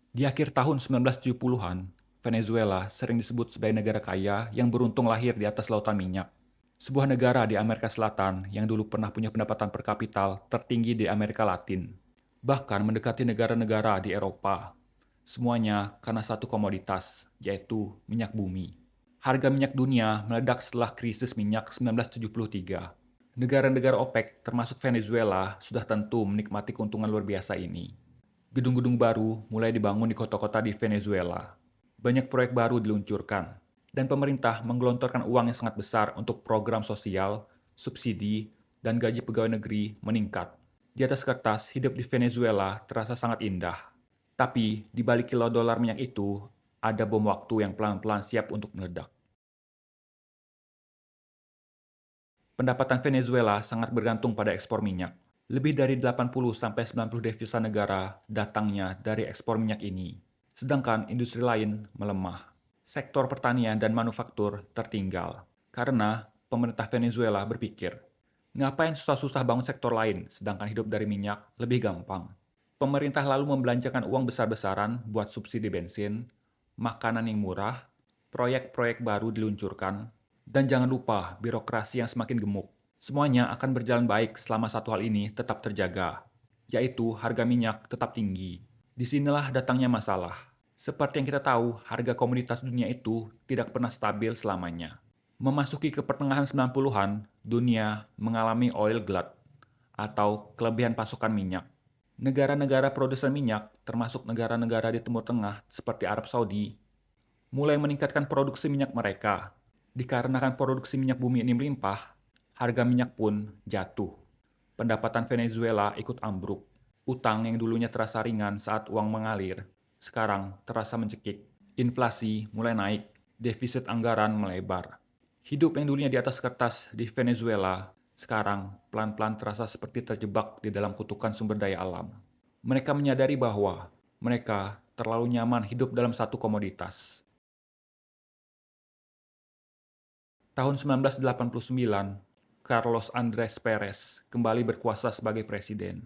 Di akhir tahun 1970-an, Venezuela sering disebut sebagai negara kaya yang beruntung lahir di atas lautan minyak. Sebuah negara di Amerika Selatan yang dulu pernah punya pendapatan per kapita tertinggi di Amerika Latin. Bahkan mendekati negara-negara di Eropa. Semuanya karena satu komoditas, yaitu minyak bumi. Harga minyak dunia meledak setelah krisis minyak 1973. Negara-negara OPEC, termasuk Venezuela, sudah tentu menikmati keuntungan luar biasa ini. Gedung-gedung baru mulai dibangun di kota-kota di Venezuela. Banyak proyek baru diluncurkan, dan pemerintah menggelontorkan uang yang sangat besar untuk program sosial, subsidi, dan gaji pegawai negeri meningkat. Di atas kertas, hidup di Venezuela terasa sangat indah. Tapi, di balik kilau dolar minyak itu, ada bom waktu yang pelan-pelan siap untuk meledak. Pendapatan Venezuela sangat bergantung pada ekspor minyak. Lebih dari 80-90 devisa negara datangnya dari ekspor minyak ini. Sedangkan industri lain melemah. Sektor pertanian dan manufaktur tertinggal. Karena pemerintah Venezuela berpikir, ngapain susah-susah bangun sektor lain sedangkan hidup dari minyak lebih gampang. Pemerintah lalu membelanjakan uang besar-besaran buat subsidi bensin, makanan yang murah, proyek-proyek baru diluncurkan, dan jangan lupa birokrasi yang semakin gemuk. Semuanya akan berjalan baik selama satu hal ini tetap terjaga, yaitu harga minyak tetap tinggi. Disinilah datangnya masalah. Seperti yang kita tahu, harga komoditas dunia itu tidak pernah stabil selamanya. Memasuki ke pertengahan 90-an, dunia mengalami oil glut atau kelebihan pasokan minyak. Negara-negara produsen minyak, termasuk negara-negara di Timur Tengah seperti Arab Saudi, mulai meningkatkan produksi minyak mereka. Dikarenakan produksi minyak bumi ini melimpah, harga minyak pun jatuh. Pendapatan Venezuela ikut ambruk. Utang yang dulunya terasa ringan saat uang mengalir, sekarang terasa mencekik. Inflasi mulai naik, defisit anggaran melebar. Hidup yang dulunya di atas kertas di Venezuela, sekarang pelan-pelan terasa seperti terjebak di dalam kutukan sumber daya alam. Mereka menyadari bahwa mereka terlalu nyaman hidup dalam satu komoditas. Tahun 1989, Carlos Andrés Pérez kembali berkuasa sebagai presiden.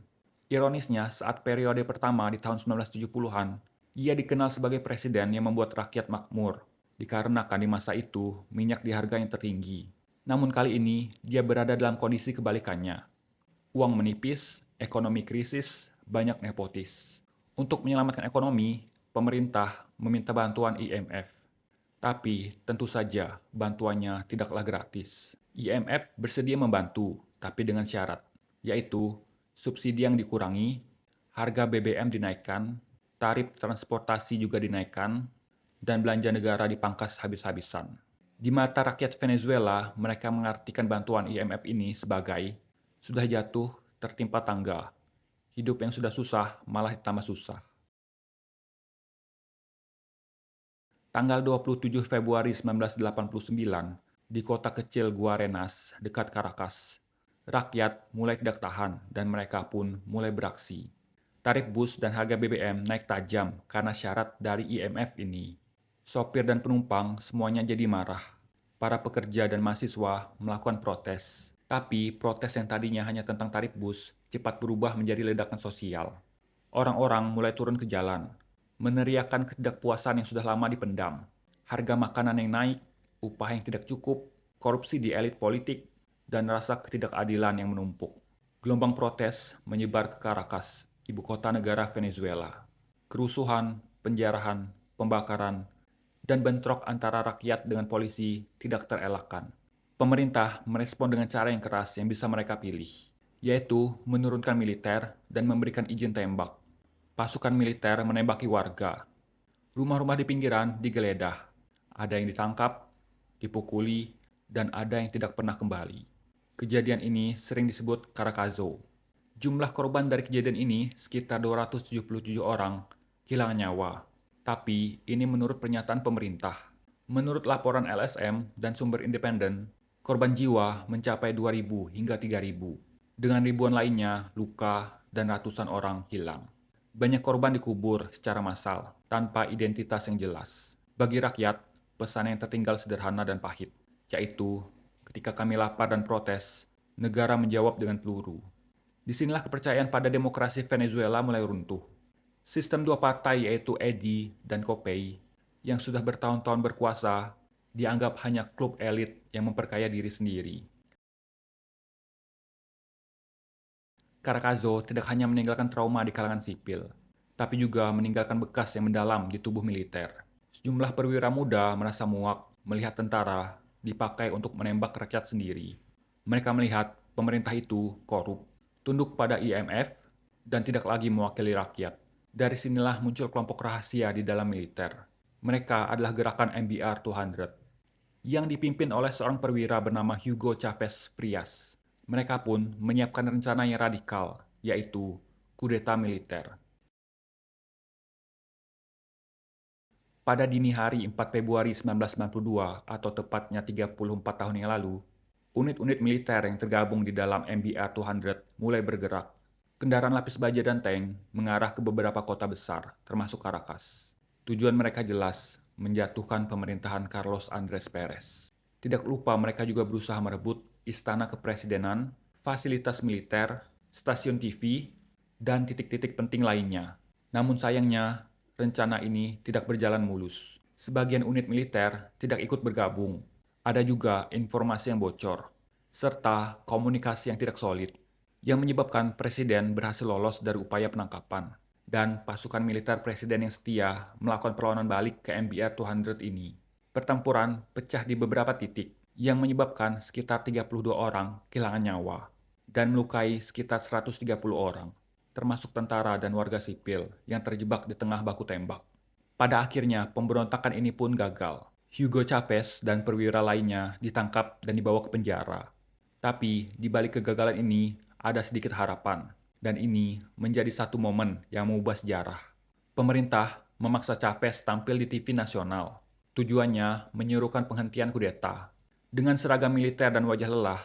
Ironisnya, saat periode pertama di tahun 1970-an, ia dikenal sebagai presiden yang membuat rakyat makmur, dikarenakan di masa itu minyak di harga yang tertinggi. Namun kali ini, dia berada dalam kondisi kebalikannya. Uang menipis, ekonomi krisis, banyak nepotis. Untuk menyelamatkan ekonomi, pemerintah meminta bantuan IMF. Tapi tentu saja bantuannya tidaklah gratis. IMF bersedia membantu, tapi dengan syarat, yaitu subsidi yang dikurangi, harga BBM dinaikkan, tarif transportasi juga dinaikkan, dan belanja negara dipangkas habis-habisan. Di mata rakyat Venezuela, mereka mengartikan bantuan IMF ini sebagai sudah jatuh tertimpa tangga. Hidup yang sudah susah malah ditambah susah. Tanggal 27 Februari 1989, di kota kecil Guarenas, dekat Caracas, rakyat mulai tidak tahan dan mereka pun mulai beraksi. Tarif bus dan harga BBM naik tajam karena syarat dari IMF ini. Sopir dan penumpang semuanya jadi marah. Para pekerja dan mahasiswa melakukan protes. Tapi protes yang tadinya hanya tentang tarif bus cepat berubah menjadi ledakan sosial. Orang-orang mulai turun ke jalan, meneriakan ketidakpuasan yang sudah lama dipendam. Harga makanan yang naik, upah yang tidak cukup, korupsi di elit politik, dan rasa ketidakadilan yang menumpuk. Gelombang protes menyebar ke Caracas, ibu kota negara Venezuela. Kerusuhan, penjarahan, pembakaran, dan bentrok antara rakyat dengan polisi tidak terelakkan. Pemerintah merespon dengan cara yang keras yang bisa mereka pilih, yaitu menurunkan militer dan memberikan izin tembak. Pasukan militer menembaki warga. Rumah-rumah di pinggiran digeledah. Ada yang ditangkap, dipukuli, dan ada yang tidak pernah kembali. Kejadian ini sering disebut Caracazo. Jumlah korban dari kejadian ini sekitar 277 orang hilang nyawa. Tapi ini menurut pernyataan pemerintah. Menurut laporan LSM dan sumber independen, korban jiwa mencapai 2.000 hingga 3.000. Dengan ribuan lainnya luka dan ratusan orang hilang. Banyak korban dikubur secara massal, tanpa identitas yang jelas. Bagi rakyat, pesan yang tertinggal sederhana dan pahit, yaitu ketika kami lapar dan protes, negara menjawab dengan peluru. Disinilah kepercayaan pada demokrasi Venezuela mulai runtuh. Sistem dua partai yaitu Edi dan Kopei yang sudah bertahun-tahun berkuasa dianggap hanya klub elit yang memperkaya diri sendiri. Caracazo tidak hanya meninggalkan trauma di kalangan sipil, tapi juga meninggalkan bekas yang mendalam di tubuh militer. Sejumlah perwira muda merasa muak melihat tentara dipakai untuk menembak rakyat sendiri. Mereka melihat pemerintah itu korup, tunduk pada IMF, dan tidak lagi mewakili rakyat. Dari sinilah muncul kelompok rahasia di dalam militer. Mereka adalah gerakan MBR 200 yang dipimpin oleh seorang perwira bernama Hugo Chavez Frias. Mereka pun menyiapkan rencana yang radikal, yaitu kudeta militer. Pada dini hari 4 Februari 1992 atau tepatnya 34 tahun yang lalu, unit-unit militer yang tergabung di dalam MBR 200 mulai bergerak. Kendaraan lapis baja dan tank mengarah ke beberapa kota besar, termasuk Caracas. Tujuan mereka jelas, menjatuhkan pemerintahan Carlos Andrés Pérez. Tidak lupa mereka juga berusaha merebut istana kepresidenan, fasilitas militer, stasiun TV, dan titik-titik penting lainnya. Namun sayangnya, rencana ini tidak berjalan mulus. Sebagian unit militer tidak ikut bergabung. Ada juga informasi yang bocor, serta komunikasi yang tidak solid, yang menyebabkan presiden berhasil lolos dari upaya penangkapan. Dan pasukan militer presiden yang setia melakukan perlawanan balik ke MBR 200 ini. Pertempuran pecah di beberapa titik, yang menyebabkan sekitar 32 orang kehilangan nyawa, dan melukai sekitar 130 orang, termasuk tentara dan warga sipil yang terjebak di tengah baku tembak. Pada akhirnya, pemberontakan ini pun gagal. Hugo Chavez dan perwira lainnya ditangkap dan dibawa ke penjara. Tapi, di balik kegagalan ini, ada sedikit harapan. Dan ini menjadi satu momen yang mengubah sejarah. Pemerintah memaksa Chavez tampil di TV nasional. Tujuannya menyuruhkan penghentian kudeta. Dengan seragam militer dan wajah lelah,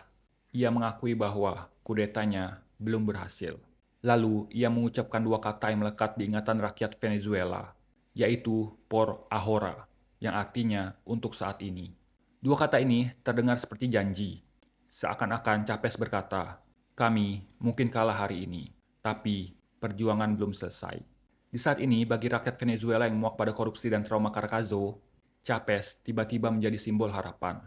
ia mengakui bahwa kudetanya belum berhasil. Lalu, ia mengucapkan dua kata yang melekat di ingatan rakyat Venezuela, yaitu por ahora, yang artinya untuk saat ini. Dua kata ini terdengar seperti janji. Seakan-akan Chavez berkata, kami mungkin kalah hari ini, tapi perjuangan belum selesai. Di saat ini, bagi rakyat Venezuela yang muak pada korupsi dan trauma Caracazo, Chavez tiba-tiba menjadi simbol harapan.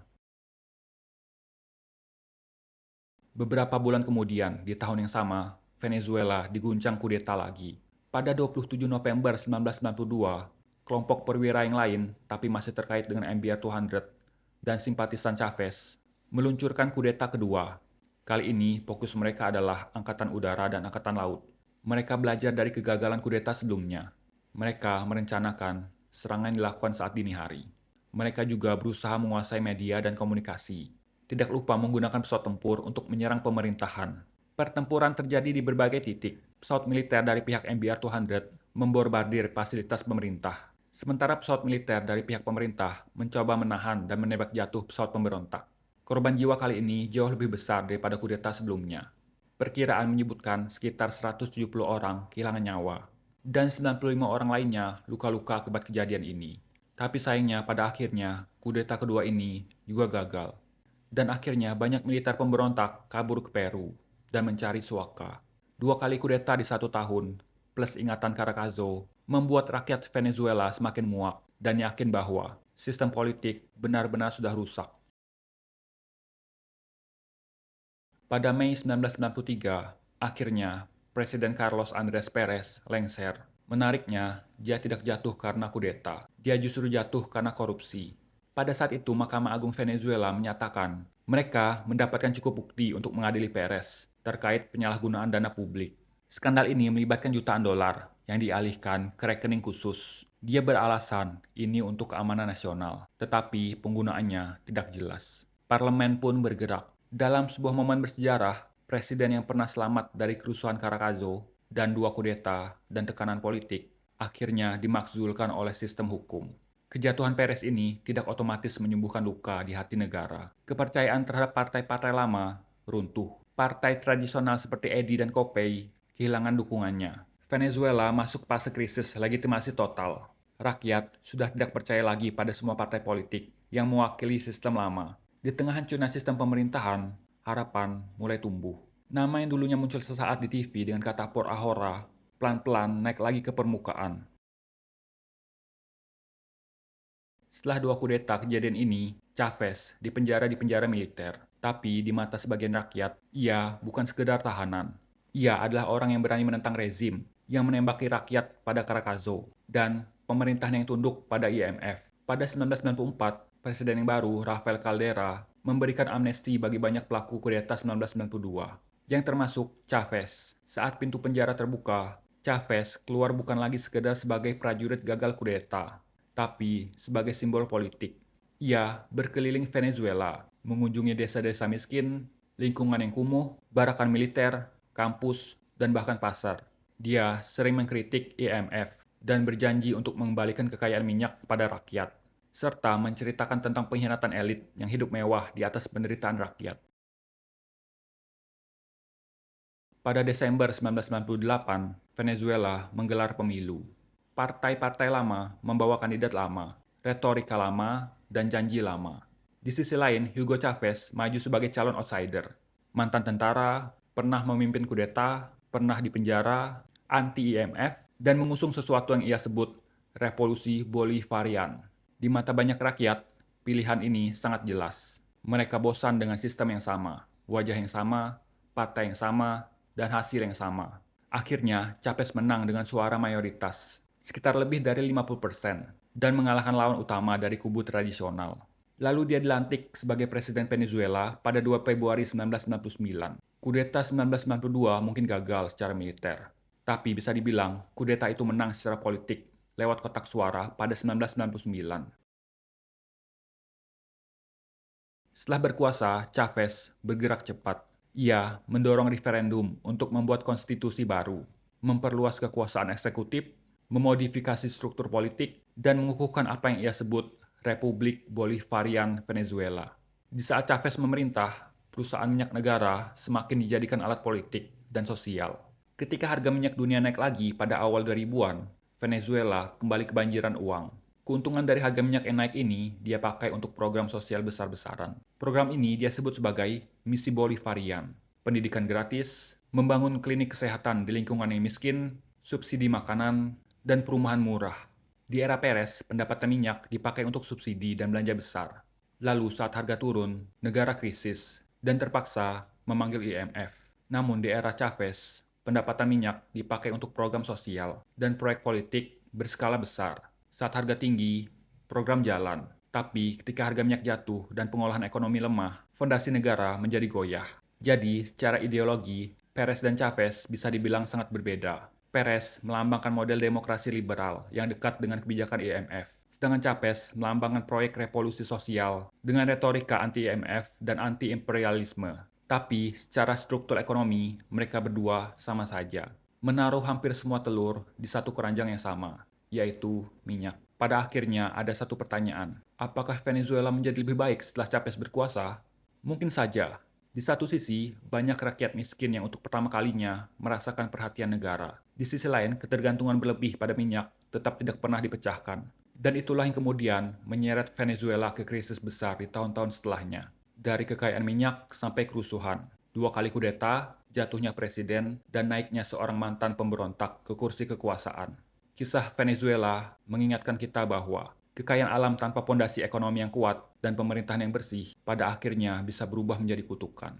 Beberapa bulan kemudian, di tahun yang sama, Venezuela diguncang kudeta lagi. Pada 27 November 1992, kelompok perwira yang lain, tapi masih terkait dengan MBR 200 dan simpatisan Chavez, meluncurkan kudeta kedua. Kali ini, fokus mereka adalah Angkatan Udara dan Angkatan Laut. Mereka belajar dari kegagalan kudeta sebelumnya. Mereka merencanakan serangan dilakukan saat dini hari. Mereka juga berusaha menguasai media dan komunikasi. Tidak lupa menggunakan pesawat tempur untuk menyerang pemerintahan. Pertempuran terjadi di berbagai titik. Pesawat militer dari pihak MBR 200 membombardir fasilitas pemerintah. Sementara pesawat militer dari pihak pemerintah mencoba menahan dan menembak jatuh pesawat pemberontak. Korban jiwa kali ini jauh lebih besar daripada kudeta sebelumnya. Perkiraan menyebutkan sekitar 170 orang kehilangan nyawa, dan 95 orang lainnya luka-luka akibat kejadian ini. Tapi sayangnya pada akhirnya, kudeta kedua ini juga gagal. Dan akhirnya banyak militer pemberontak kabur ke Peru dan mencari suaka. Dua kali kudeta di satu tahun, plus ingatan Caracazo, membuat rakyat Venezuela semakin muak dan yakin bahwa sistem politik benar-benar sudah rusak. Pada Mei 1993, akhirnya Presiden Carlos Andrés Pérez lengser. Menariknya, dia tidak jatuh karena kudeta. Dia justru jatuh karena korupsi. Pada saat itu, Mahkamah Agung Venezuela menyatakan mereka mendapatkan cukup bukti untuk mengadili Perez terkait penyalahgunaan dana publik. Skandal ini melibatkan jutaan dolar yang dialihkan ke rekening khusus. Dia beralasan ini untuk keamanan nasional, tetapi penggunaannya tidak jelas. Parlemen pun bergerak. Dalam sebuah momen bersejarah, presiden yang pernah selamat dari kerusuhan Caracazo dan dua kudeta dan tekanan politik akhirnya dimakzulkan oleh sistem hukum. Kejatuhan Perez ini tidak otomatis menyembuhkan luka di hati negara. Kepercayaan terhadap partai-partai lama runtuh. Partai tradisional seperti Edi dan Kopei kehilangan dukungannya. Venezuela masuk fase krisis legitimasi total. Rakyat sudah tidak percaya lagi pada semua partai politik yang mewakili sistem lama. Di tengah hancurnya sistem pemerintahan, harapan mulai tumbuh. Nama yang dulunya muncul sesaat di TV dengan kata por ahora pelan-pelan naik lagi ke permukaan. Setelah 2 kudeta kejadian ini, Chavez dipenjara di penjara militer. Tapi di mata sebagian rakyat, ia bukan sekedar tahanan. Ia adalah orang yang berani menentang rezim, yang menembaki rakyat pada Caracazo, dan pemerintahan yang tunduk pada IMF. Pada 1994, Presiden yang baru, Rafael Caldera, memberikan amnesti bagi banyak pelaku kudeta 1992, yang termasuk Chavez. Saat pintu penjara terbuka, Chavez keluar bukan lagi sekedar sebagai prajurit gagal kudeta, tapi sebagai simbol politik. Ia berkeliling Venezuela, mengunjungi desa-desa miskin, lingkungan yang kumuh, barakan militer, kampus, dan bahkan pasar. Dia sering mengkritik IMF dan berjanji untuk mengembalikan kekayaan minyak kepada rakyat, serta menceritakan tentang pengkhianatan elit yang hidup mewah di atas penderitaan rakyat. Pada Desember 1998, Venezuela menggelar pemilu. Partai-partai lama membawa kandidat lama, retorika lama, dan janji lama. Di sisi lain, Hugo Chavez maju sebagai calon outsider. Mantan tentara, pernah memimpin kudeta, pernah dipenjara, anti-IMF, dan mengusung sesuatu yang ia sebut revolusi Bolivarian. Di mata banyak rakyat, pilihan ini sangat jelas. Mereka bosan dengan sistem yang sama, wajah yang sama, partai yang sama, dan hasil yang sama. Akhirnya, Chavez menang dengan suara mayoritas, sekitar lebih dari 50%, dan mengalahkan lawan utama dari kubu tradisional. Lalu dia dilantik sebagai Presiden Venezuela pada 2 Februari 1999. Kudeta 1992 mungkin gagal secara militer, tapi bisa dibilang kudeta itu menang secara politik lewat kotak suara pada 1999. Setelah berkuasa, Chavez bergerak cepat. Ia mendorong referendum untuk membuat konstitusi baru, memperluas kekuasaan eksekutif, memodifikasi struktur politik, dan mengukuhkan apa yang ia sebut Republik Bolivarian Venezuela. Di saat Chavez memerintah, perusahaan minyak negara semakin dijadikan alat politik dan sosial. Ketika harga minyak dunia naik lagi pada awal 2000-an, Venezuela kembali kebanjiran uang. Keuntungan dari harga minyak yang naik ini dia pakai untuk program sosial besar-besaran. Program ini dia sebut sebagai Misi Bolivarian. Pendidikan gratis, membangun klinik kesehatan di lingkungan yang miskin, subsidi makanan, dan perumahan murah. Di era Perez, pendapatan minyak dipakai untuk subsidi dan belanja besar. Lalu saat harga turun, negara krisis, dan terpaksa memanggil IMF. Namun di era Chavez, pendapatan minyak dipakai untuk program sosial dan proyek politik berskala besar. Saat harga tinggi, program jalan. Tapi ketika harga minyak jatuh dan pengolahan ekonomi lemah, fondasi negara menjadi goyah. Jadi, secara ideologi, Perez dan Chavez bisa dibilang sangat berbeda. Perez melambangkan model demokrasi liberal yang dekat dengan kebijakan IMF. Sedangkan Chavez melambangkan proyek revolusi sosial dengan retorika anti-IMF dan anti-imperialisme. Tapi, secara struktur ekonomi, mereka berdua sama saja. Menaruh hampir semua telur di satu keranjang yang sama, yaitu minyak. Pada akhirnya ada satu pertanyaan, apakah Venezuela menjadi lebih baik setelah Chavez berkuasa? Mungkin saja. Di satu sisi, banyak rakyat miskin yang untuk pertama kalinya merasakan perhatian negara. Di sisi lain, ketergantungan berlebih pada minyak tetap tidak pernah dipecahkan. Dan itulah yang kemudian menyeret Venezuela ke krisis besar di tahun-tahun setelahnya. Dari kekayaan minyak sampai kerusuhan. 2 kali kudeta, jatuhnya presiden, dan naiknya seorang mantan pemberontak ke kursi kekuasaan. Kisah Venezuela mengingatkan kita bahwa kekayaan alam tanpa pondasi ekonomi yang kuat dan pemerintahan yang bersih pada akhirnya bisa berubah menjadi kutukan.